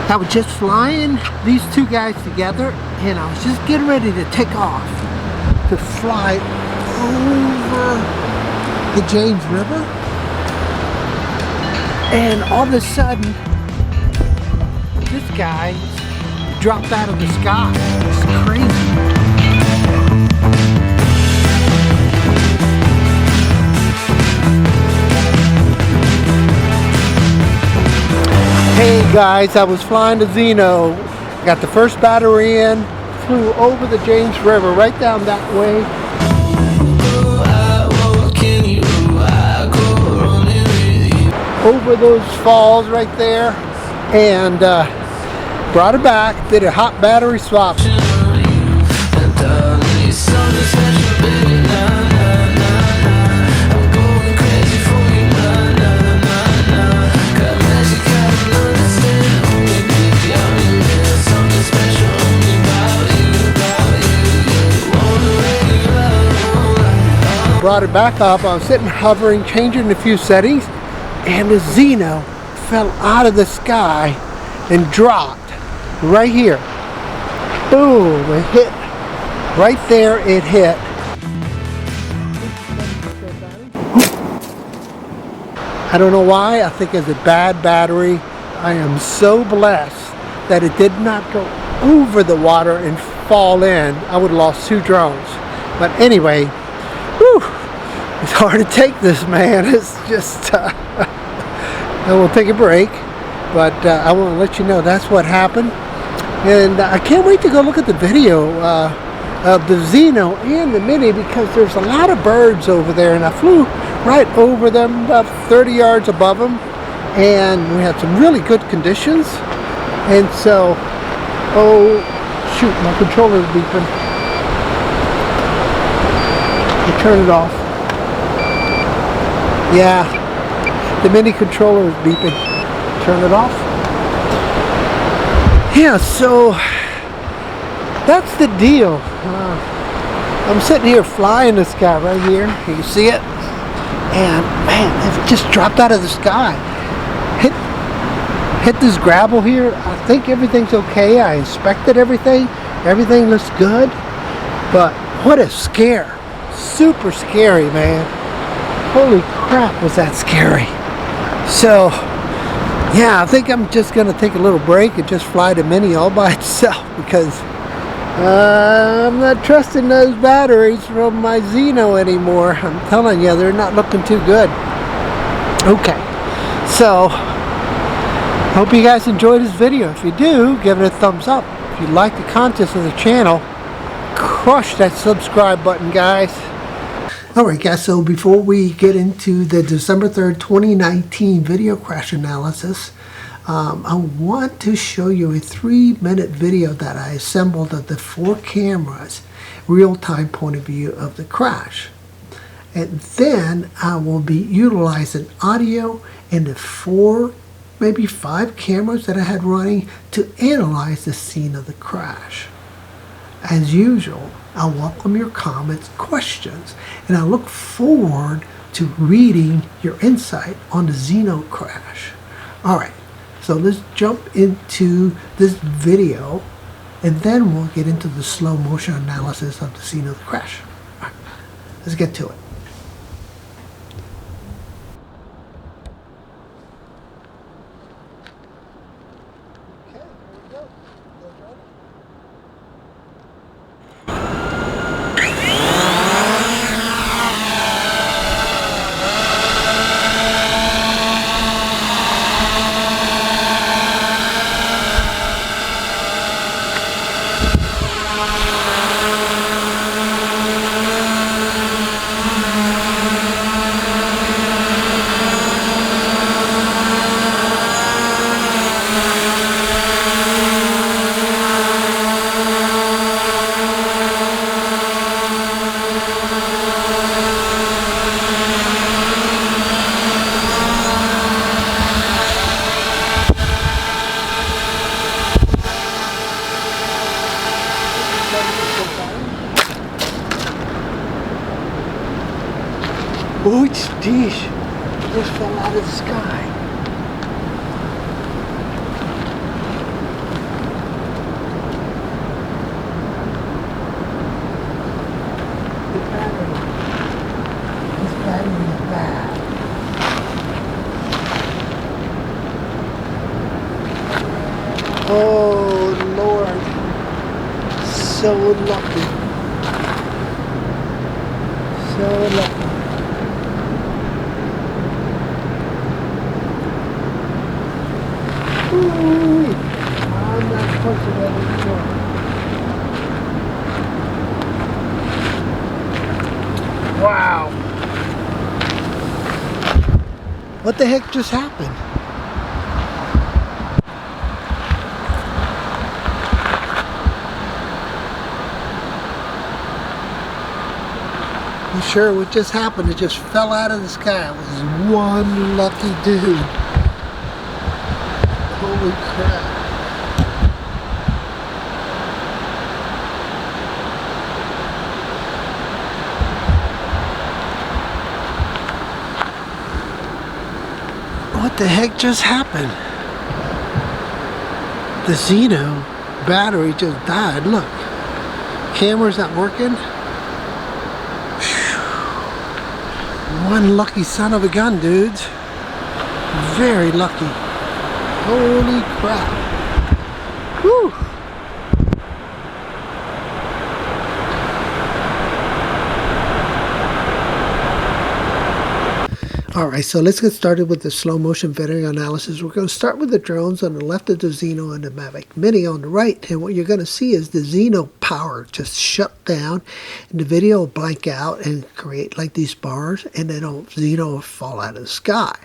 I was just flying these two guys together, and I was just getting ready to take off to fly over the James River, and all of a sudden this guy dropped out of the sky. It's crazy. Hey guys, I was flying to Zino, got the first battery in, flew over the James River right down that way. Over those falls right there, and brought it back, did a hot battery swap. Brought it back up. I was sitting hovering, changing a few settings, and the Zino fell out of the sky and dropped right here. Boom! It hit right there. It hit. I don't know why. I think it's a bad battery. I am so blessed that it did not go over the water and fall in. I would have lost 2 drones. But anyway, whew, it's hard to take this, man. It's just, I will take a break, but I want to let you know that's what happened. And I can't wait to go look at the video of the Zino and the Mini, because there's a lot of birds over there, and I flew right over them, about 30 yards above them, and we had some really good conditions. And so, oh shoot, my controller is beeping. I turn it off. Yeah, the Mini controller is beeping. Turn it off. Yeah, so that's the deal. I'm sitting here flying this guy right here. You see it? And man, it just dropped out of the sky. Hit this gravel here. I think everything's okay. I inspected everything. Everything looks good. But what a scare. Super scary, man. Holy crap, was that scary. So yeah, I think I'm just gonna take a little break and just fly the Mini all by itself, because I'm not trusting those batteries from my Zino anymore. I'm telling you, they're not looking too good. Okay, so hope you guys enjoyed this video. If you do, give it a thumbs up. If you like the content of the channel, crush that subscribe button, guys. Alright guys, so before we get into the December 3rd, 2019 video crash analysis, I want to show you a 3-minute video that I assembled of the 4 cameras, real-time point of view of the crash. And then I will be utilizing audio and the 4, maybe 5 cameras that I had running to analyze the scene of the crash. As usual, I welcome your comments, questions, and I look forward to reading your insight on the Zino crash. Alright, so let's jump into this video, and then we'll get into the slow motion analysis of the scene of the crash. Alright, let's get to it. Oh, geez, it just fell out of the sky. Oh Lord, so lucky, so lucky. Ooh, I'm not pushing that anymore. Wow. What the heck just happened? You sure what just happened? It just fell out of the sky. It was one lucky dude. Holy crap. What the heck just happened? The Zino battery just died. Look, camera's not working. One lucky son of a gun, dudes. Very lucky. Holy crap. Whew. Alright, so let's get started with the slow motion video analysis. We're going to start with the drones on the left of the Zino and the Mavic Mini on the right. And what you're going to see is the Zino power just shut down. And the video will blank out and create like these bars. And then Zino will fall out of the sky.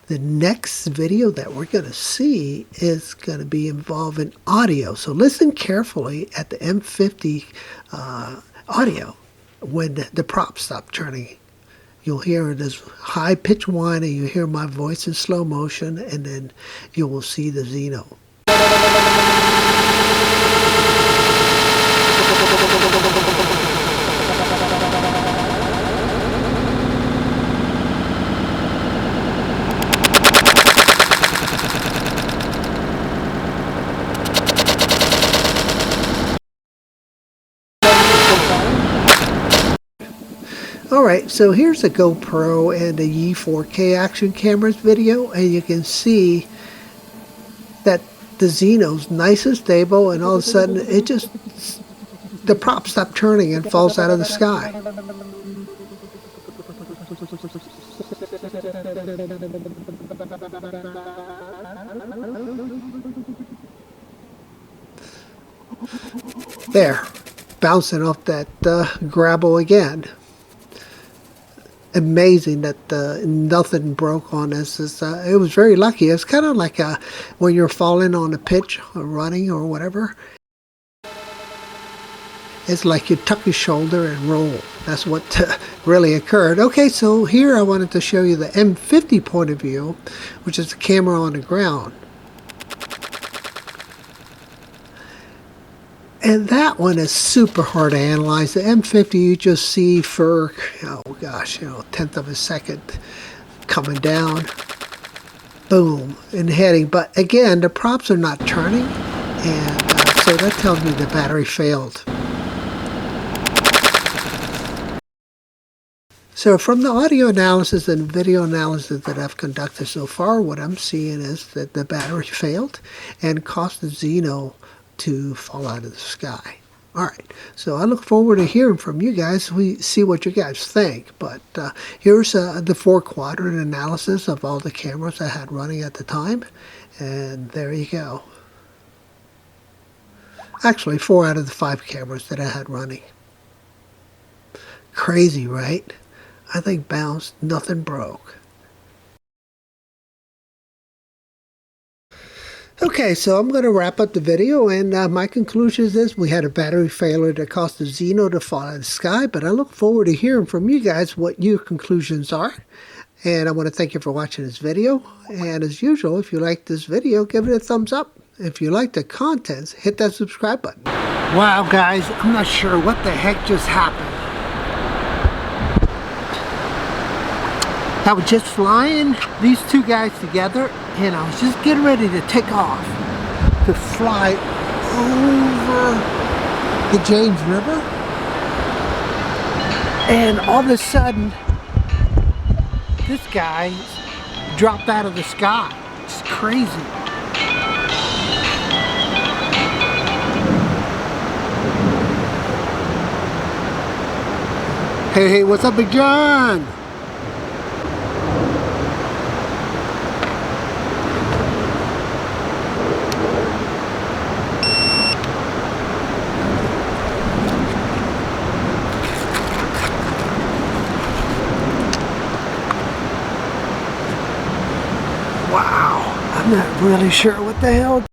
The next video that we're going to see is going to be involving audio. So listen carefully at the M50 audio when the props stop turning. You'll hear this high-pitched whine, and you hear my voice in slow motion, and then you will see the Zino. Alright, so here's a GoPro and a Yi 4K action cameras video, and you can see that the Zino's nice and stable, and all of a sudden it just, the prop stops turning and falls out of the sky. There, bouncing off that gravel again. Amazing that nothing broke on this. It was very lucky. It's kind of like when you're falling on a pitch or running or whatever. It's like you tuck your shoulder and roll. That's what really occurred. Okay, so here I wanted to show you the M50 point of view, which is the camera on the ground. And that one is super hard to analyze. The M50 you just see for, oh gosh, a tenth of a second coming down, boom, and heading. But again, the props are not turning, and so that tells me the battery failed. So from the audio analysis and video analysis that I've conducted so far, what I'm seeing is that the battery failed and caused the Zino to fall out of the sky. Alright, so I look forward to hearing from you guys. We see what you guys think. But here's the 4-quadrant analysis of all the cameras I had running at the time. And there you go. Actually, 4 out of the 5 cameras that I had running. Crazy, right? I think bounced, nothing broke. Okay, so I'm going to wrap up the video, and my conclusion is this. We had a battery failure that caused the Zino to fall out of the sky, but I look forward to hearing from you guys what your conclusions are. And I want to thank you for watching this video. And as usual, if you like this video, give it a thumbs up. If you like the contents, hit that subscribe button. Wow, guys, I'm not sure what the heck just happened. I was just flying these two guys together, and I was just getting ready to take off to fly over the James River, and all of a sudden this guy dropped out of the sky. It's crazy. Hey, what's up, Big John? Wow, I'm not really sure what the hell